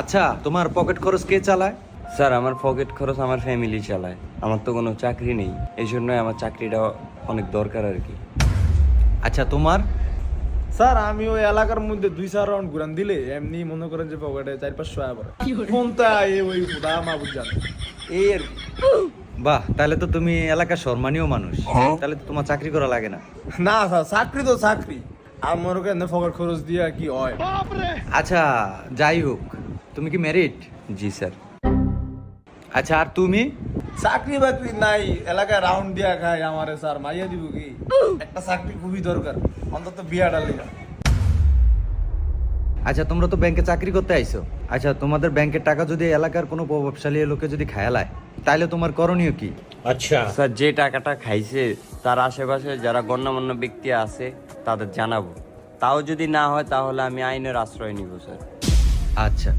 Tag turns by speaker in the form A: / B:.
A: আচ্ছা, তোমার পকেট খরচ কে চালায়?
B: স্যার আমার পকেট খরচ আমার ফ্যামিলি চালায়, আমার তো কোনো চাকরি নেই, এই জন্যই আমার চাকরিটা অনেক দরকার আর কি।
A: আচ্ছা, তোমার?
C: স্যার আমি ওই এলাকার মধ্যে 2-4 রাউন্ড ঘুরান দিলে এমনি মনে করেন যে পকেটে 4-500 টাকা পড়ে। কোনটা ওই খুদা মাহবুব জানে এই আর কি।
A: বাহ, তাহলে তো তুমি এলাকার সম্মানীয় মানুষ। তাহলে তো তোমার চাকরি করা লাগে না।
C: না স্যার, চাকরি তো চাকরি, আর মনে করেন পকেট খরচ দিয়ে কি হয়।
A: আচ্ছা, যাই হোক, তুমি কি ম্যারিড?
B: জি স্যার।
A: আচ্ছা, আর তুমি?
C: চাকরি বাকরি নাই, এলাকায় রাউন্ড দিয়া খাই আমারে স্যার মাইয়া দিব কি? একটা চাকরি খুবই দরকার, অন্তত বিয়াটা লেগা।
A: আচ্ছা, তোমরা তো ব্যাংকে চাকরি করতে আইছো। আচ্ছা, তোমাদের ব্যাংকের টাকা যদি এলাকার কোনো প্রভাবশালী লোকে যদি খায়ালায়, তাহলে তোমার করণীয় কি?
B: স্যার যে টাকাটা খাইছে তার আশেপাশে যারা গণ্যমান্য ব্যক্তি আছে তাদের জানাবো, তাও যদি না হয় তাহলে আমি আইনের আশ্রয় নিব স্যার।
A: আচ্ছা।